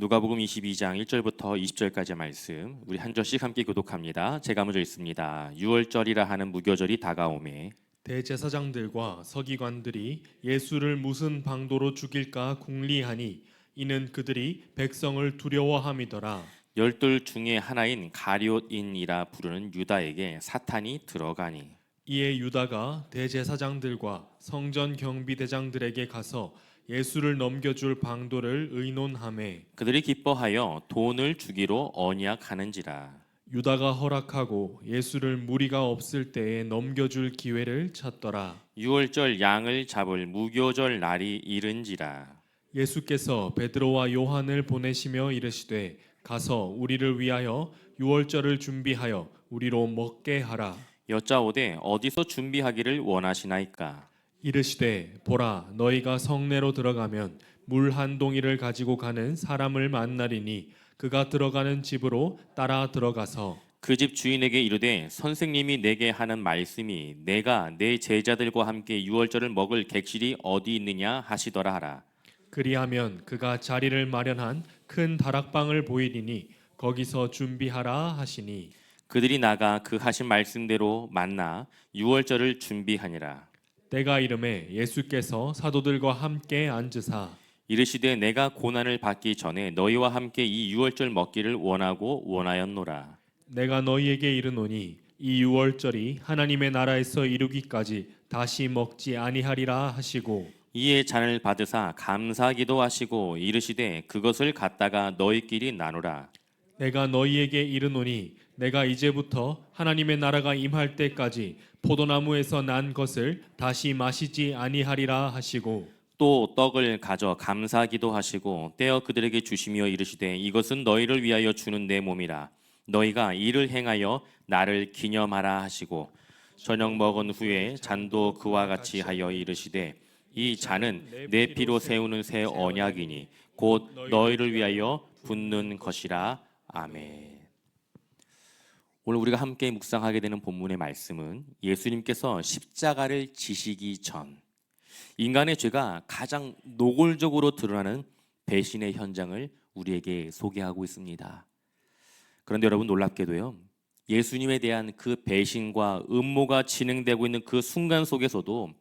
누가복음 22장 1절부터 20절까지의 말씀 우리 한 절씩 함께 교독합니다. 제가 먼저 읽습니다. 유월절이라 하는 무교절이 다가오매 대제사장들과 서기관들이 예수를 무슨 방도로 죽일까 궁리하니 이는 그들이 백성을 두려워함이더라. 열둘 중에 하나인 가룟인이라 부르는 유다에게 사탄이 들어가니 이에 유다가 대제사장들과 성전 경비대장들에게 가서 예수를 넘겨줄 방도를 의논하매 그들이 기뻐하여 돈을 주기로 언약하는지라. 유다가 허락하고 예수를 무리가 없을 때에 넘겨줄 기회를 찾더라. 유월절 양을 잡을 무교절 날이 이른지라. 예수께서 베드로와 요한을 보내시며 이르시되 가서 우리를 위하여 유월절을 준비하여 우리로 먹게 하라. 여짜오되 어디서 준비하기를 원하시나이까. 이르시되 보라 너희가 성내로 들어가면 물 한 동이를 가지고 가는 사람을 만나리니 그가 들어가는 집으로 따라 들어가서 그 집 주인에게 이르되 선생님이 내게 하는 말씀이 내가 내 제자들과 함께 유월절을 먹을 객실이 어디 있느냐 하시더라 하라. 그리하면 그가 자리를 마련한 큰 다락방을 보이리니 거기서 준비하라 하시니 그들이 나가 그 하신 말씀대로 만나 유월절을 준비하니라. 때가 이름에 예수께서 사도들과 함께 앉으사 이르시되 내가 고난을 받기 전에 너희와 함께 이 유월절 먹기를 원하고 원하였노라. 내가 너희에게 이르노니 이 유월절이 하나님의 나라에서 이루기까지 다시 먹지 아니하리라 하시고 이에 잔을 받으사 감사기도 하시고 이르시되 그것을 갖다가 너희끼리 나누라. 내가 너희에게 이르노니 내가 이제부터 하나님의 나라가 임할 때까지 포도나무에서 난 것을 다시 마시지 아니하리라 하시고 또 떡을 가져 감사기도 하시고 떼어 그들에게 주시며 이르시되 이것은 너희를 위하여 주는 내 몸이라. 너희가 이를 행하여 나를 기념하라 하시고 저녁 먹은 후에 잔도 그와 같이 하여 이르시되 이 잔은 내 피로 세우는 새 언약이니 곧 너희를 위하여 붓는 것이라. 아멘. 오늘 우리가 함께 묵상하게 되는 본문의 말씀은 예수님께서 십자가를 지시기 전 인간의 죄가 가장 노골적으로 드러나는 배신의 현장을 우리에게 소개하고 있습니다. 그런데 여러분 놀랍게도요. 예수님에 대한 그 배신과 음모가 진행되고 있는 그 순간 속에서도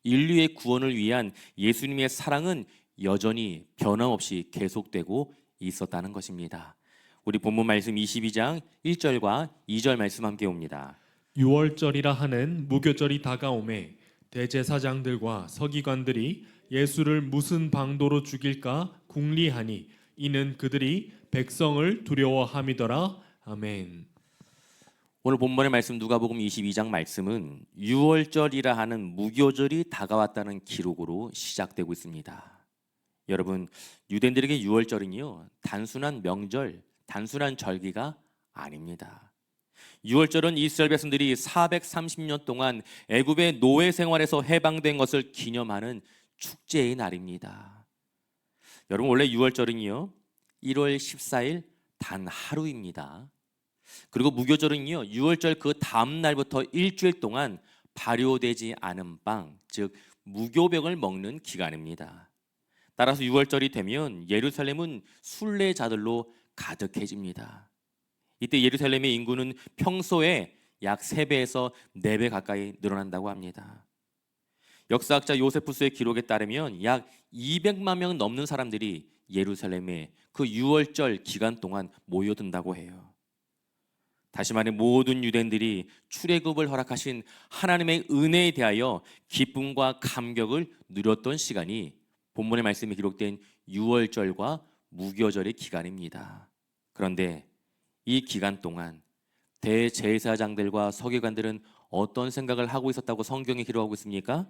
인류의 구원을 위한 예수님의 사랑은 여전히 변함없이 계속되고 있었다는 것입니다. 우리 본문 말씀 22장 1절과 2절 말씀 함께 옵니다. 유월절이라 하는 무교절이 다가오매 대제사장들과 서기관들이 예수를 무슨 방도로 죽일까 궁리하니 이는 그들이 백성을 두려워함이더라. 아멘. 오늘 본문의 말씀 누가복음 22장 말씀은 유월절이라 하는 무교절이 다가왔다는 기록으로 시작되고 있습니다. 여러분, 유대인들에게 유월절은요 단순한 명절, 단순한 절기가 아닙니다. 유월절은 이스라엘 백성들이 430년 동안 애굽의 노예 생활에서 해방된 것을 기념하는 축제의 날입니다. 여러분 원래 유월절은요 1월 14일 단 하루입니다. 그리고 무교절은요 6월절 그 다음 날부터 일주일 동안 발효되지 않은 빵, 즉 무교병을 먹는 기간입니다. 따라서 6월절이 되면 예루살렘은 순례자들로 가득해집니다. 이때 예루살렘의 인구는 평소에 약 3배에서 4배 가까이 늘어난다고 합니다. 역사학자 요세푸스의 기록에 따르면 약 200만 명 넘는 사람들이 예루살렘에 그 6월절 기간 동안 모여든다고 해요. 다시 말해 모든 유대인들이 출애굽을 허락하신 하나님의 은혜에 대하여 기쁨과 감격을 누렸던 시간이 본문의 말씀에 기록된 유월절과 무교절의 기간입니다. 그런데 이 기간 동안 대제사장들과 서기관들은 어떤 생각을 하고 있었다고 성경에 기록하고 있습니까?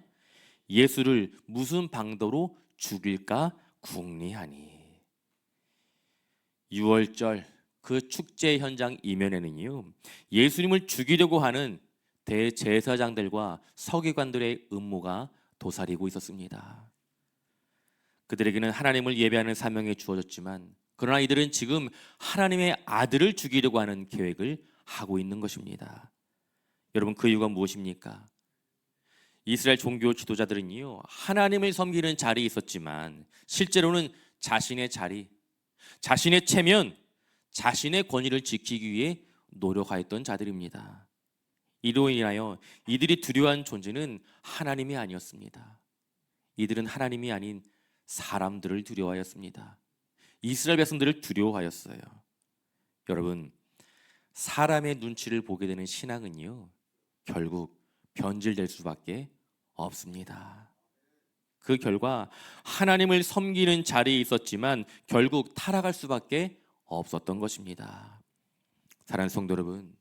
예수를 무슨 방도로 죽일까 궁리하니. 유월절 그 축제 현장 이면에는요 예수님을 죽이려고 하는 대제사장들과 서기관들의 음모가 도사리고 있었습니다. 그들에게는 하나님을 예배하는 사명이 주어졌지만 그러나 이들은 지금 하나님의 아들을 죽이려고 하는 계획을 하고 있는 것입니다. 여러분 그 이유가 무엇입니까? 이스라엘 종교 지도자들은요 하나님을 섬기는 자리에 있었지만 실제로는 자신의 자리, 자신의 체면, 자신의 권위를 지키기 위해 노력하였던 자들입니다. 이로 인하여 이들이 두려워한 존재는 하나님이 아니었습니다. 이들은 하나님이 아닌 사람들을 두려워하였습니다. 이스라엘 백성들을 두려워하였어요. 여러분, 사람의 눈치를 보게 되는 신앙은요, 결국 변질될 수밖에 없습니다. 그 결과 하나님을 섬기는 자리에 있었지만 결국 타락할 수밖에 없었던 것입니다. 사랑하는 성도 여러분,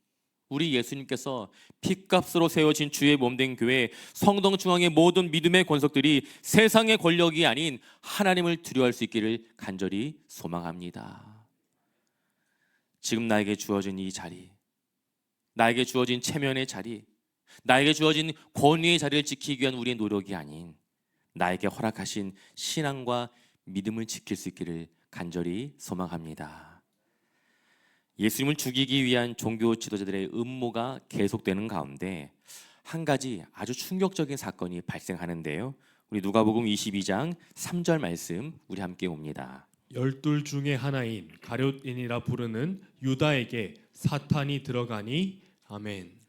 우리 예수님께서 핏값으로 세워진 주의 몸된 교회 성동 중앙의 모든 믿음의 권속들이 세상의 권력이 아닌 하나님을 두려워할 수 있기를 간절히 소망합니다. 지금 나에게 주어진 이 자리, 나에게 주어진 체면의 자리, 나에게 주어진 권위의 자리를 지키기 위한 우리의 노력이 아닌 나에게 허락하신 신앙과 믿음을 지킬 수 있기를 간절히 소망합니다. 예수님을 죽이기 위한 종교 지도자들의 음모가 계속되는 가운데 한 가지 아주 충격적인 사건이 발생하는데요. 우리 누가복음 22장 3절 말씀 우리 함께 봅니다. 12 중에 하나인 가룟인이라 부르는 유다에게 사탄이 들어가니. 아멘.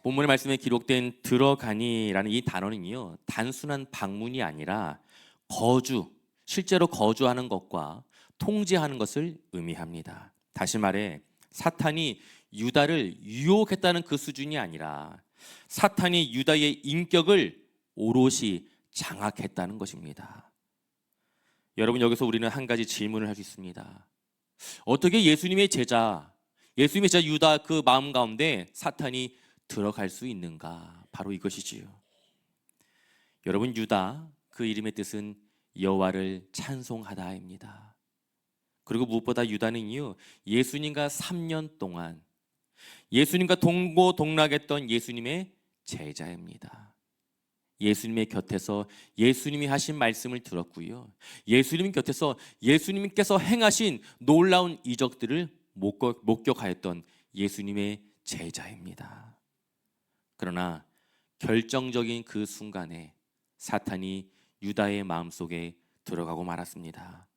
본문의 말씀에 기록된 들어가니라는 이 단어는요, 단순한 방문이 아니라 거주, 실제로 거주하는 것과 통제하는 것을 의미합니다. 다시 말해 사탄이 유다를 유혹했다는 그 수준이 아니라 사탄이 유다의 인격을 오롯이 장악했다는 것입니다. 여러분, 여기서 우리는 한 가지 질문을 할 수 있습니다. 어떻게 예수님의 제자 유다 그 마음 가운데 사탄이 들어갈 수 있는가? 바로 이것이지요. 여러분, 유다 그 이름의 뜻은 여호와를 찬송하다입니다. 그리고 무엇보다 유다는요, 예수님과 3년 동안 예수님과 동고동락했던 예수님의 제자입니다. 예수님의 곁에서 예수님이 하신 말씀을 들었고요, 예수님 곁에서 예수님께서 행하신 놀라운 이적들을 목격하였던 예수님의 제자입니다. 그러나 결정적인 그 순간에 사탄이 유다의 마음속에 들어가고 말았습니다.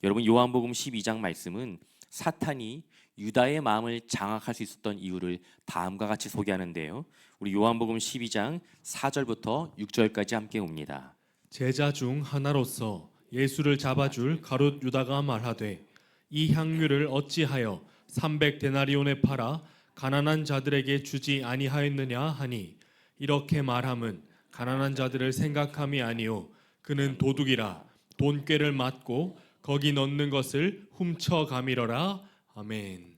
여러분, 요한복음 12장 말씀은 사탄이 유다의 마음을 장악할 수 있었던 이유를 다음과 같이 소개하는데요. 우리 요한복음 12장 4절부터 6절까지 함께 봅니다. 제자 중 하나로서 예수를 잡아줄 가룟 유다가 말하되 이 향유를 어찌하여 300데나리온에 팔아 가난한 자들에게 주지 아니하였느냐 하니, 이렇게 말함은 가난한 자들을 생각함이 아니요 그는 도둑이라 돈꾀를 맞고 거기 넣는 것을 훔쳐가미러라. 아멘.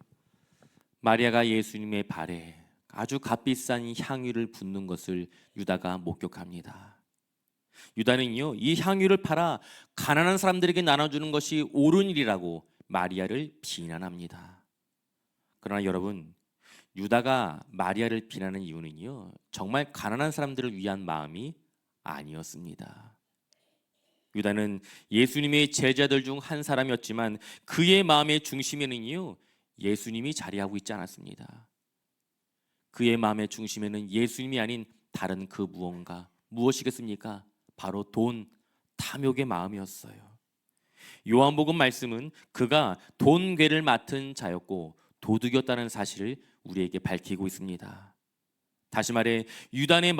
마리아가 예수님의 발에 아주 값비싼 향유를 붓는 것을 유다가 목격합니다. 유다는요, 이 향유를 팔아 가난한 사람들에게 나눠주는 것이 옳은 일이라고 마리아를 비난합니다. 그러나 여러분, 유다가 마리아를 비난하는 이유는요, 정말 가난한 사람들을 위한 마음이 아니었습니다. 유다는 예수님의 제자들 중 한 사람이었지만 그의 마음의 중심에는요, 예수님이 자리하고 있지 않았습니다. 그의 마음의 중심에는 예수님이 아닌 다른 그 무엇이겠습니까? 바로 돈, 탐욕의 마음이었어요. 요한복음 말씀은 그가 돈괴를 맡은 자였고 도둑이었다는 사실을 우리에게 밝히고 있습니다. 다시 말해 유다의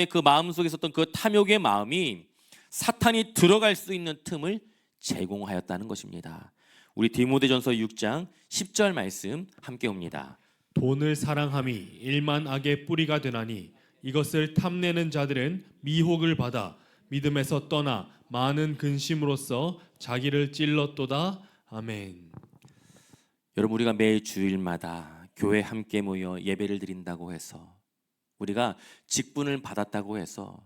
그 마음 속에 있었던 그 탐욕의 마음이 사탄이 들어갈 수 있는 틈을 제공하였다는 것입니다. 우리 디모데전서 6장 10절 말씀 함께 옵니다. 돈을 사랑함이 일만 악의 뿌리가 되나니 이것을 탐내는 자들은 미혹을 받아 믿음에서 떠나 많은 근심으로써 자기를 찔렀도다. 아멘. 여러분, 우리가 매 주일마다 교회 함께 모여 예배를 드린다고 해서, 우리가 직분을 받았다고 해서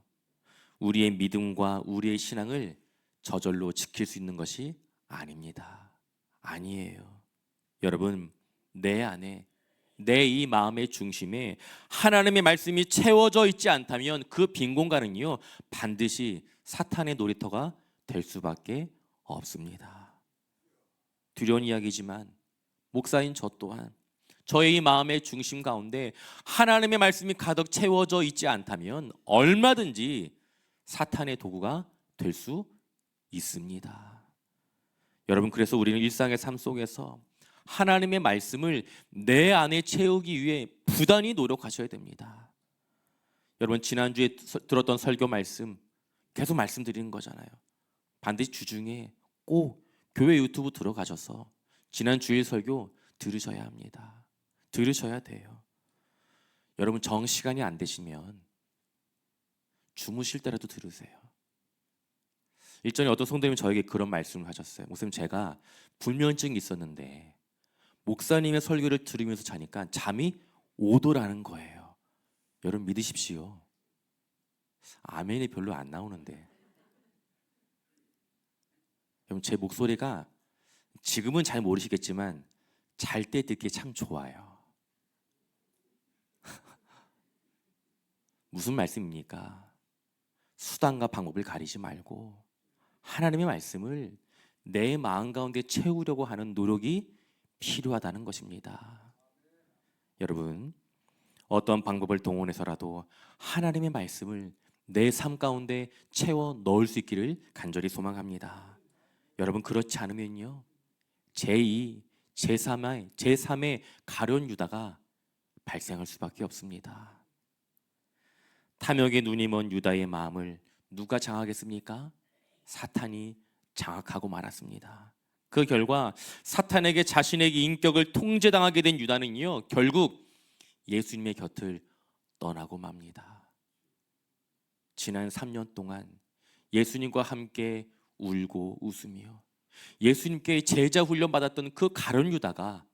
우리의 믿음과 우리의 신앙을 저절로 지킬 수 있는 것이 아닙니다. 아니에요. 여러분, 내 안에 내 이 마음의 중심에 하나님의 말씀이 채워져 있지 않다면 그 빈 공간은요, 반드시 사탄의 놀이터가 될 수밖에 없습니다. 두려운 이야기지만 목사인 저 또한 저의 이 마음의 중심 가운데 하나님의 말씀이 가득 채워져 있지 않다면 얼마든지 사탄의 도구가 될 수 있습니다. 여러분, 그래서 우리는 일상의 삶 속에서 하나님의 말씀을 내 안에 채우기 위해 부단히 노력하셔야 됩니다. 여러분, 지난주에 들었던 설교 말씀 계속 말씀드리는 거잖아요. 반드시 주중에 꼭 교회 유튜브 들어가셔서 지난 주일 설교 들으셔야 합니다. 들으셔야 돼요. 여러분, 정시간이 안 되시면 주무실 때라도 들으세요. 일전에 어떤 성도님이 저에게 그런 말씀을 하셨어요. 목사님, 제가 불면증이 있었는데 목사님의 설교를 들으면서 자니까 잠이 오더라는 거예요. 여러분, 믿으십시오. 아멘이 별로 안 나오는데. 여러분, 제 목소리가 지금은 잘 모르시겠지만 잘 때 듣기 참 좋아요. 무슨 말씀입니까? 수단과 방법을 가리지 말고 하나님의 말씀을 내 마음 가운데 채우려고 하는 노력이 필요하다는 것입니다. 여러분, 어떤 방법을 동원해서라도 하나님의 말씀을 내 삶 가운데 채워 넣을 수 있기를 간절히 소망합니다. 여러분, 그렇지 않으면요, 제2, 제3의 가룟 유다가 발생할 수밖에 없습니다. 탐욕의 눈이 먼 유다의 마음을 누가 장악했습니까? 사탄이 장악하고 말았습니다. 그 결과 사탄에게 자신의 인격을 통제당하게 된 유다는요, 결국 예수님의 곁을 떠나고 맙니다. 지난 3년 동안 예수님과 함께 울고 웃으며 예수님께 제자 훈련 받았던 그 가룟 유다가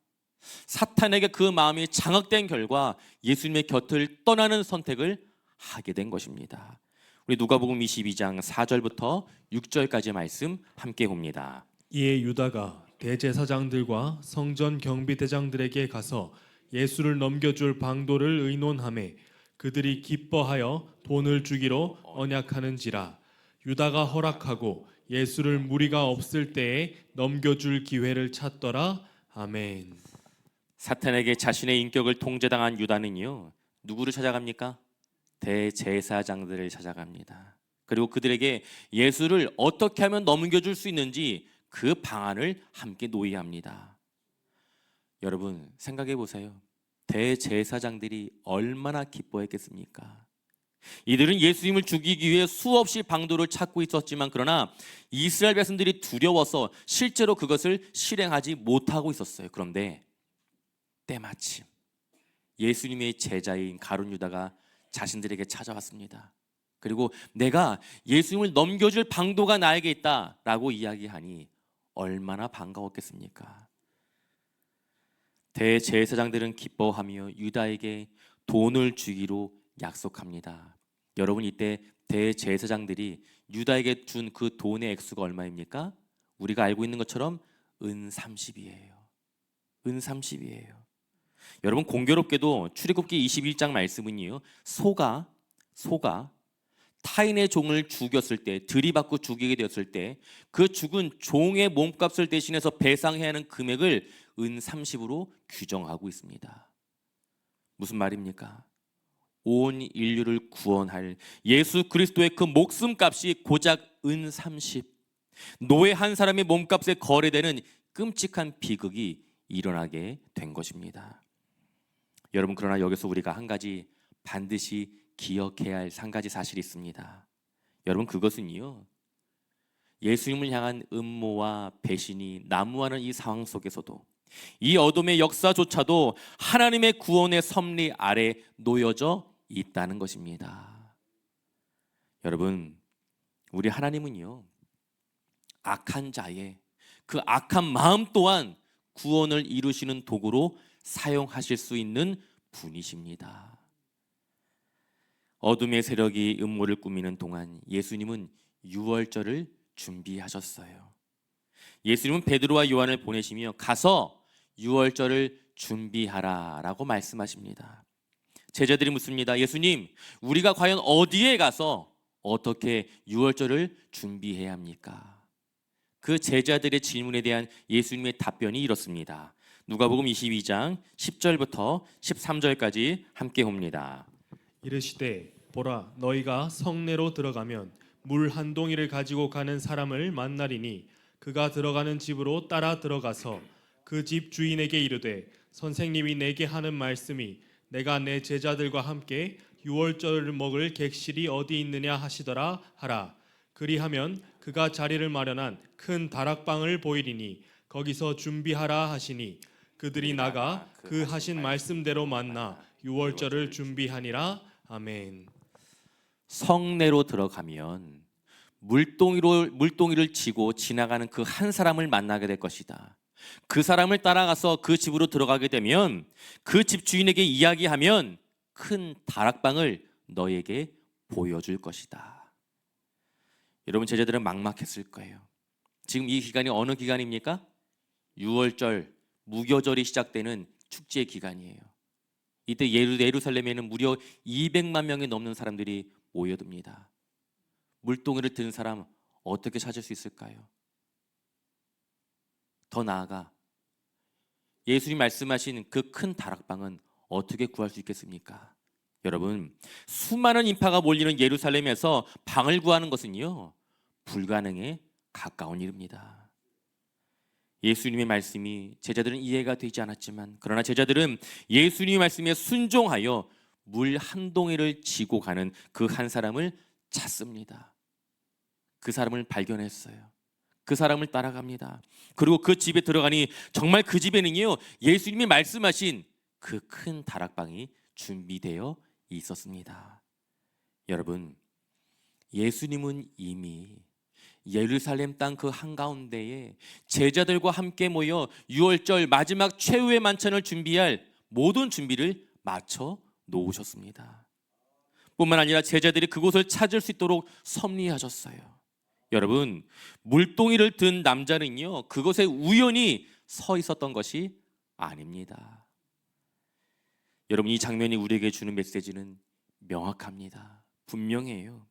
사탄에게 그 마음이 장악된 결과 예수님의 곁을 떠나는 선택을 하게 된 것입니다. 우리 누가복음 22장 4절부터 6절까지 말씀 함께 봅니다. 이에 유다가 대제사장들과 성전 경비대장들에게 가서 예수를 넘겨줄 방도를 의논하매 그들이 기뻐하여 돈을 주기로 언약하는지라. 유다가 허락하고 예수를 무리가 없을 때에 넘겨줄 기회를 찾더라. 아멘. 사탄에게 자신의 인격을 통제당한 유다는요, 누구를 찾아갑니까? 대제사장들을 찾아갑니다. 그리고 그들에게 예수를 어떻게 하면 넘겨줄 수 있는지 그 방안을 함께 논의합니다. 여러분, 생각해 보세요. 대제사장들이 얼마나 기뻐했겠습니까? 이들은 예수님을 죽이기 위해 수없이 방도를 찾고 있었지만, 그러나 이스라엘 백성들이 두려워서 실제로 그것을 실행하지 못하고 있었어요. 그런데 때마침 예수님의 제자인 가룟 유다가 자신들에게 찾아왔습니다. 그리고 내가 예수님을 넘겨줄 방도가 나에게 있다라고 이야기하니 얼마나 반가웠겠습니까? 대제사장들은 기뻐하며 유다에게 돈을 주기로 약속합니다. 여러분, 이때 대제사장들이 유다에게 준 그 돈의 액수가 얼마입니까? 우리가 알고 있는 것처럼 은 30이에요. 은 30이에요. 여러분, 공교롭게도 출애굽기 21장 말씀은요, 소가 타인의 종을 죽였을 때, 들이받고 죽이게 되었을 때 그 죽은 종의 몸값을 대신해서 배상해야 하는 금액을 은 30으로 규정하고 있습니다. 무슨 말입니까? 온 인류를 구원할 예수 그리스도의 그 목숨값이 고작 은 30, 노예 한 사람의 몸값에 거래되는 끔찍한 비극이 일어나게 된 것입니다. 여러분, 그러나 여기서 우리가 한 가지 반드시 기억해야 할 한 가지 사실이 있습니다. 여러분, 그것은요, 예수님을 향한 음모와 배신이 난무하는 이 상황 속에서도, 이 어둠의 역사조차도 하나님의 구원의 섭리 아래 놓여져 있다는 것입니다. 여러분, 우리 하나님은요, 악한 자의 그 악한 마음 또한 구원을 이루시는 도구로 사용하실 수 있는 분이십니다. 어둠의 세력이 음모를 꾸미는 동안 예수님은 유월절을 준비하셨어요. 예수님은 베드로와 요한을 보내시며 가서 유월절을 준비하라라고 말씀하십니다. 제자들이 묻습니다. 예수님, 우리가 과연 어디에 가서 어떻게 유월절을 준비해야 합니까? 그 제자들의 질문에 대한 예수님의 답변이 이렇습니다. 누가복음 22장 10절부터 13절까지 함께 봅니다. 이르시되 보라, 너희가 성내로 들어가면 물 한 동이를 가지고 가는 사람을 만나리니 그가 들어가는 집으로 따라 들어가서 그 집 주인에게 이르되 선생님이 내게 하는 말씀이 내가 내 제자들과 함께 유월절을 먹을 객실이 어디 있느냐 하시더라 하라. 그리하면 그가 자리를 마련한 큰 다락방을 보이리니 거기서 준비하라 하시니 그들이 나가 그 하신 말씀대로 만나 유월절을 준비하니라. 아멘. 성내로 들어가면 물동이를 지고 지나가는 그 한 사람을 만나게 될 것이다. 그 사람을 따라가서 그 집으로 들어가게 되면 그 집 주인에게 이야기하면 큰 다락방을 너에게 보여줄 것이다. 여러분, 제자들은 막막했을 거예요. 지금 이 기간이 어느 기간입니까? 6월절 무교절이 시작되는 축제의 기간이에요. 이때 예루살렘에는 무려 200만 명이 넘는 사람들이 모여듭니다. 물동이를 든 사람 어떻게 찾을 수 있을까요? 더 나아가 예수님 말씀하신 그 큰 다락방은 어떻게 구할 수 있겠습니까? 여러분, 수많은 인파가 몰리는 예루살렘에서 방을 구하는 것은요, 불가능에 가까운 일입니다. 예수님의 말씀이 제자들은 이해가 되지 않았지만, 그러나 제자들은 예수님의 말씀에 순종하여 물 한 동이를 지고 가는 그 한 사람을 찾습니다. 그 사람을 발견했어요. 그 사람을 따라갑니다. 그리고 그 집에 들어가니 정말 그 집에는요, 예수님이 말씀하신 그 큰 다락방이 준비되어 있었습니다. 여러분, 예수님은 이미 예루살렘 땅 그 한가운데에 제자들과 함께 모여 6월절 마지막 최후의 만찬을 준비할 모든 준비를 마쳐 놓으셨습니다. 뿐만 아니라 제자들이 그곳을 찾을 수 있도록 섭리하셨어요. 여러분, 물동이를 든 남자는요, 그곳에 우연히 서 있었던 것이 아닙니다. 여러분, 이 장면이 우리에게 주는 메시지는 명확합니다. 분명해요.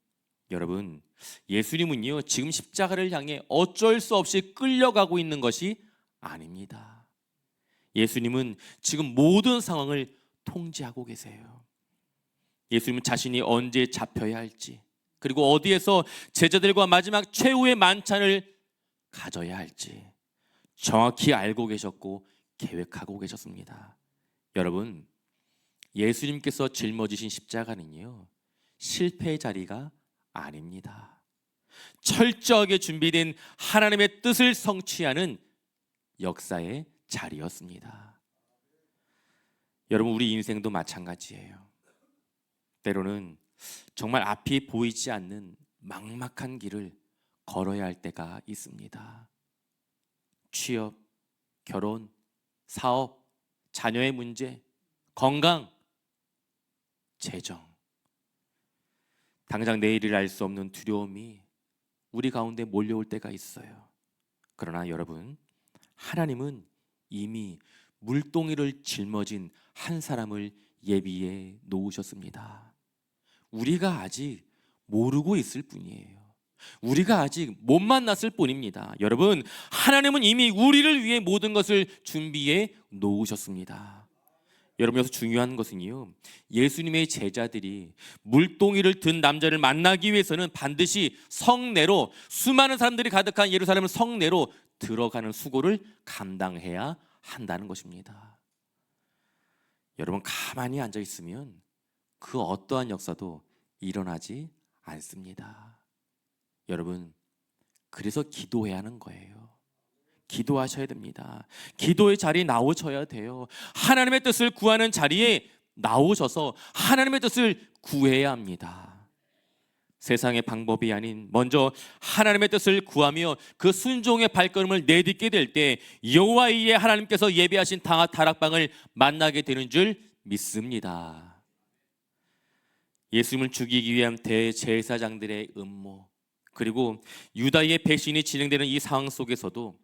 여러분, 예수님은요, 지금 십자가를 향해 어쩔 수 없이 끌려가고 있는 것이 아닙니다. 예수님은 지금 모든 상황을 통제하고 계세요. 예수님은 자신이 언제 잡혀야 할지, 그리고 어디에서 제자들과 마지막 최후의 만찬을 가져야 할지 정확히 알고 계셨고 계획하고 계셨습니다. 여러분, 예수님께서 짊어지신 십자가는요, 실패의 자리가 아닙니다. 철저하게 준비된 하나님의 뜻을 성취하는 역사의 자리였습니다. 여러분, 우리 인생도 마찬가지예요. 때로는 정말 앞이 보이지 않는 막막한 길을 걸어야 할 때가 있습니다. 취업, 결혼, 사업, 자녀의 문제, 건강, 재정, 당장 내일을 알 수 없는 두려움이 우리 가운데 몰려올 때가 있어요. 그러나 여러분, 하나님은 이미 물동이를 짊어진 한 사람을 예비해 놓으셨습니다. 우리가 아직 모르고 있을 뿐이에요. 우리가 아직 못 만났을 뿐입니다. 여러분, 하나님은 이미 우리를 위해 모든 것을 준비해 놓으셨습니다. 여러분, 여기서 중요한 것은요, 예수님의 제자들이 물동이를 든 남자를 만나기 위해서는 반드시 성내로, 수많은 사람들이 가득한 예루살렘 성내로 들어가는 수고를 감당해야 한다는 것입니다. 여러분, 가만히 앉아 있으면 그 어떠한 역사도 일어나지 않습니다. 여러분, 그래서 기도해야 하는 거예요. 기도하셔야 됩니다. 기도의 자리에 나오셔야 돼요. 하나님의 뜻을 구하는 자리에 나오셔서 하나님의 뜻을 구해야 합니다. 세상의 방법이 아닌 먼저 하나님의 뜻을 구하며 그 순종의 발걸음을 내딛게 될 때 여호와 이레 하나님께서 예비하신 다락방을 만나게 되는 줄 믿습니다. 예수님을 죽이기 위한 대제사장들의 음모, 그리고 유다의 배신이 진행되는 이 상황 속에서도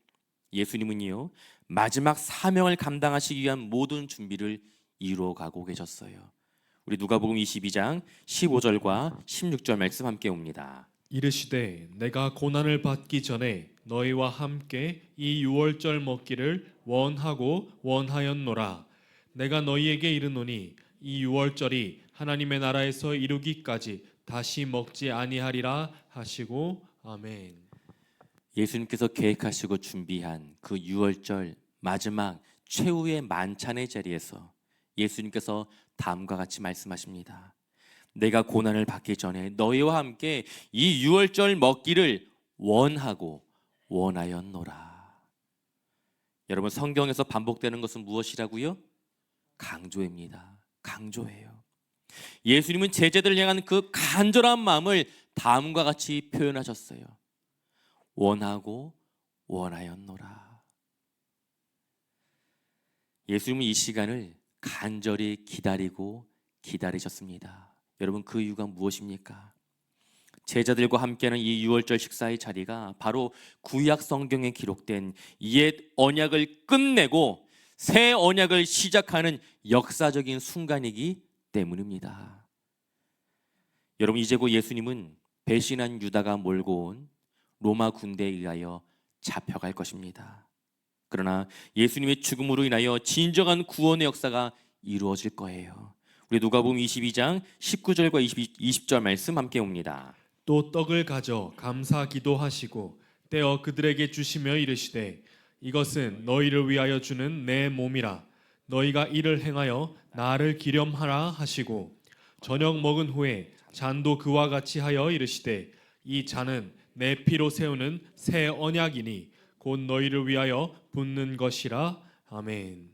예수님은요, 마지막 사명을 감당하시기 위한 모든 준비를 이루어가고 계셨어요. 우리 누가복음 22장 15절과 16절 말씀 함께 옵니다. 이르시되 내가 고난을 받기 전에 너희와 함께 이 유월절 먹기를 원하고 원하였노라. 내가 너희에게 이르노니 이 유월절이 하나님의 나라에서 이루기까지 다시 먹지 아니하리라 하시고. 아멘. 예수님께서 계획하시고 준비한 그 유월절 마지막 최후의 만찬의 자리에서 예수님께서 다음과 같이 말씀하십니다. 내가 고난을 받기 전에 너희와 함께 이 유월절 먹기를 원하고 원하였노라. 여러분, 성경에서 반복되는 것은 무엇이라고요? 강조입니다. 강조예요. 예수님은 제자들을 향한 그 간절한 마음을 다음과 같이 표현하셨어요. 원하고 원하였노라. 예수님은 이 시간을 간절히 기다리고 기다리셨습니다. 여러분, 그 이유가 무엇입니까? 제자들과 함께하는 이 유월절 식사의 자리가 바로 구약 성경에 기록된 옛 언약을 끝내고 새 언약을 시작하는 역사적인 순간이기 때문입니다. 여러분, 이제 곧 예수님은 배신한 유다가 몰고 온 로마 군대에 의하여 잡혀갈 것입니다. 그러나 예수님의 죽음으로 인하여 진정한 구원의 역사가 이루어질 거예요. 우리 누가복음 22장 19절과 20절 말씀 함께 봅니다. 또 떡을 가져 감사 기도하시고 떼어 그들에게 주시며 이르시되 이것은 너희를 위하여 주는 내 몸이라 너희가 이를 행하여 나를 기념하라 하시고 저녁 먹은 후에 잔도 그와 같이 하여 이르시되 이 잔은 내 피로 세우는 새 언약이니 곧 너희를 위하여 붓는 것이라. 아멘.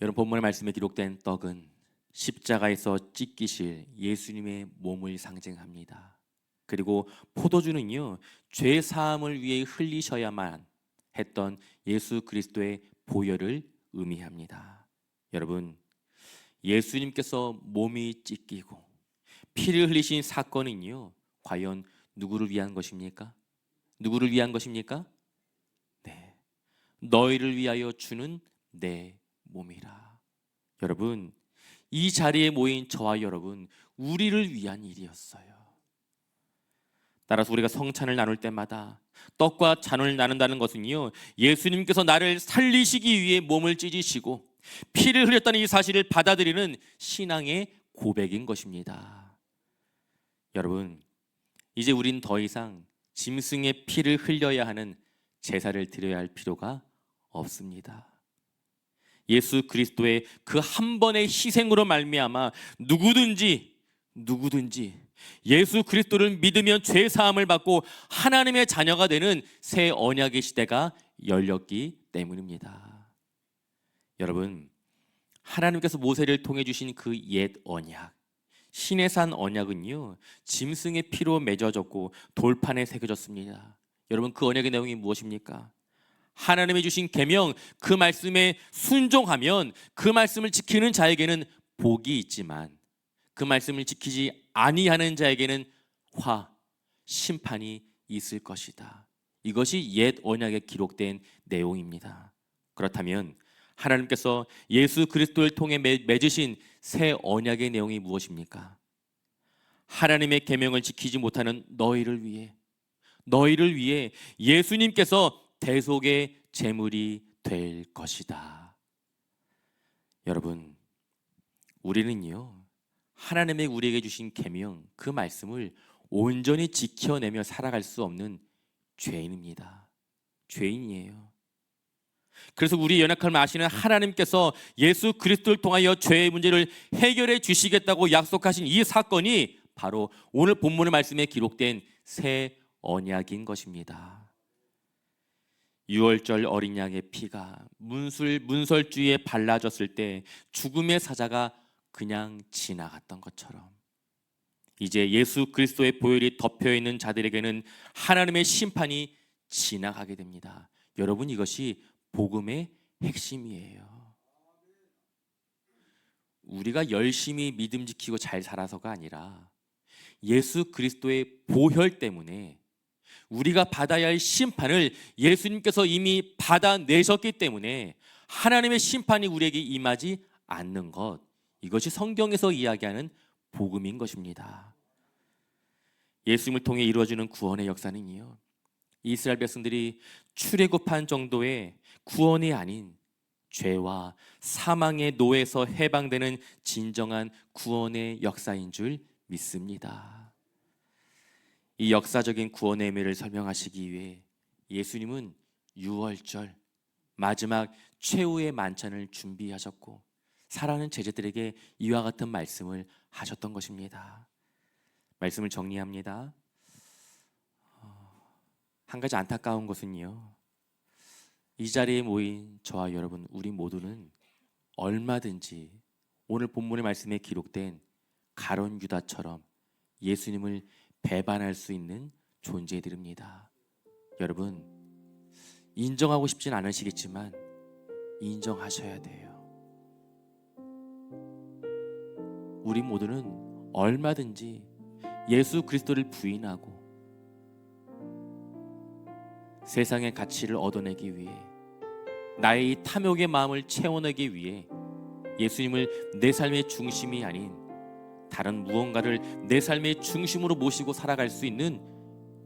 여러분, 본문의 말씀에 기록된 떡은 십자가에서 찢기실 예수님의 몸을 상징합니다. 그리고 포도주는요, 죄 사함을 위해 흘리셔야만 했던 예수 그리스도의 보혈을 의미합니다. 여러분, 예수님께서 몸이 찢기고 피를 흘리신 사건은요, 과연 누구를 위한 것입니까? 누구를 위한 것입니까? 네, 너희를 위하여 주는 내 몸이라. 여러분, 이 자리에 모인 저와 여러분, 우리를 위한 일이었어요. 따라서 우리가 성찬을 나눌 때마다 떡과 잔을 나눈다는 것은요, 예수님께서 나를 살리시기 위해 몸을 찢으시고 피를 흘렸다는 이 사실을 받아들이는 신앙의 고백인 것입니다. 여러분, 이제 우린 더 이상 짐승의 피를 흘려야 하는 제사를 드려야 할 필요가 없습니다. 예수 그리스도의 그 한 번의 희생으로 말미암아 누구든지 예수 그리스도를 믿으면 죄 사함을 받고 하나님의 자녀가 되는 새 언약의 시대가 열렸기 때문입니다. 여러분, 하나님께서 모세를 통해 주신 그 옛 언약, 시내산 언약은요, 짐승의 피로 맺어졌고 돌판에 새겨졌습니다. 여러분, 그 언약의 내용이 무엇입니까? 하나님이 주신 계명, 그 말씀에 순종하면 그 말씀을 지키는 자에게는 복이 있지만 그 말씀을 지키지 아니하는 자에게는 심판이 있을 것이다. 이것이 옛 언약에 기록된 내용입니다. 그렇다면 하나님께서 예수 그리스도를 통해 맺으신 새 언약의 내용이 무엇입니까? 하나님의 계명을 지키지 못하는 너희를 위해 예수님께서 대속의 제물이 될 것이다. 여러분, 우리는요, 하나님의 우리에게 주신 계명, 그 말씀을 온전히 지켜내며 살아갈 수 없는 죄인입니다. 죄인이에요. 그래서 우리 연약함을 아시는 하나님께서 예수 그리스도를 통하여 죄의 문제를 해결해 주시겠다고 약속하신 이 사건이 바로 오늘 본문의 말씀에 기록된 새 언약인 것입니다. 유월절 어린 양의 피가 문설주에 발라졌을 때 죽음의 사자가 그냥 지나갔던 것처럼 이제 예수 그리스도의 보혈이 덮여있는 자들에게는 하나님의 심판이 지나가게 됩니다. 여러분, 이것이 복음의 핵심이에요. 우리가 열심히 믿음 지키고 잘 살아서가 아니라 예수 그리스도의 보혈 때문에 우리가 받아야 할 심판을 예수님께서 이미 받아내셨기 때문에 하나님의 심판이 우리에게 임하지 않는 것, 이것이 성경에서 이야기하는 복음인 것입니다. 예수님을 통해 이루어지는 구원의 역사는요, 이스라엘 백성들이 출애굽한 정도의 구원이 아닌 죄와 사망의 노에서 해방되는 진정한 구원의 역사인 줄 믿습니다. 이 역사적인 구원의 의미를 설명하시기 위해 예수님은 유월절 마지막 최후의 만찬을 준비하셨고 사랑하는 제자들에게 이와 같은 말씀을 하셨던 것입니다. 말씀을 정리합니다. 한 가지 안타까운 것은요, 이 자리에 모인 저와 여러분 우리 모두는 얼마든지 오늘 본문의 말씀에 기록된 가룟 유다처럼 예수님을 배반할 수 있는 존재들입니다. 여러분, 인정하고 싶진 않으시겠지만 인정하셔야 돼요. 우리 모두는 얼마든지 예수 그리스도를 부인하고 세상의 가치를 얻어내기 위해, 나의 이 탐욕의 마음을 채워내기 위해 예수님을 내 삶의 중심이 아닌 다른 무언가를 내 삶의 중심으로 모시고 살아갈 수 있는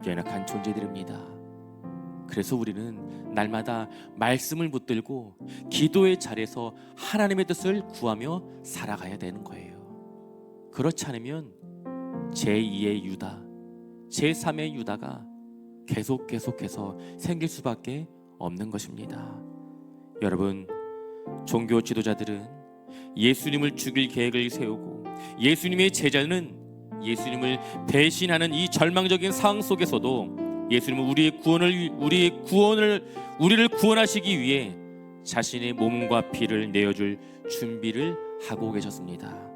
연약한 존재들입니다. 그래서 우리는 날마다 말씀을 붙들고 기도의 자리에서 하나님의 뜻을 구하며 살아가야 되는 거예요. 그렇지 않으면 제2의 유다, 제3의 유다가 계속해서 생길 수밖에 없는 것입니다. 여러분, 종교 지도자들은 예수님을 죽일 계획을 세우고 예수님의 제자는 예수님을 배신하는 이 절망적인 상황 속에서도 예수님은 우리를 구원하시기 위해 자신의 몸과 피를 내어줄 준비를 하고 계셨습니다.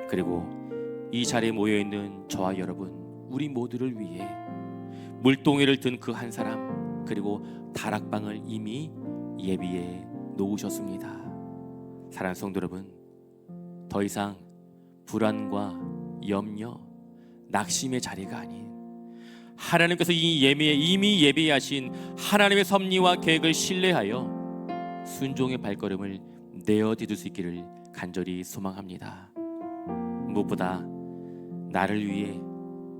그리고 이 자리에 모여 있는 저와 여러분, 우리 모두를 위해 물동이를 든 그 한 사람, 그리고 다락방을 이미 예비해 놓으셨습니다. 사랑하는 성도 여러분, 더 이상 불안과 염려, 낙심의 자리가 아닌 하나님께서 이미 예비하신 하나님의 섭리와 계획을 신뢰하여 순종의 발걸음을 내어디딜 수 있기를 간절히 소망합니다. 무엇보다 나를 위해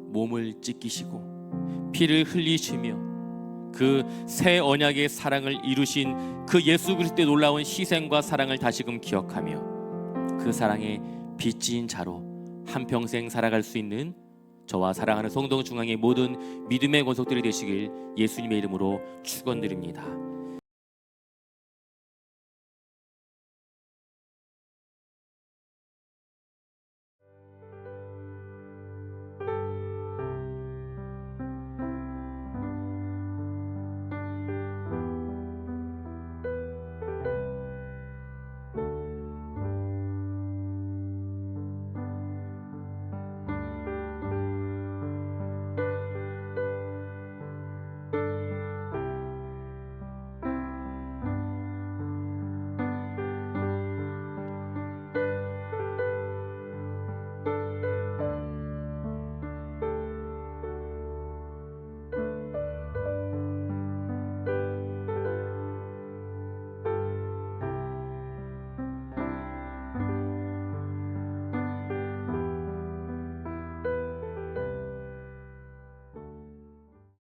몸을 찢기시고 피를 흘리시며 그 새 언약의 사랑을 이루신 그 예수 그리스도의 놀라운 희생과 사랑을 다시금 기억하며 그 사랑의 빚진 자로 한평생 살아갈 수 있는 저와 사랑하는 성동 중앙의 모든 믿음의 권속들이 되시길 예수님의 이름으로 축원드립니다.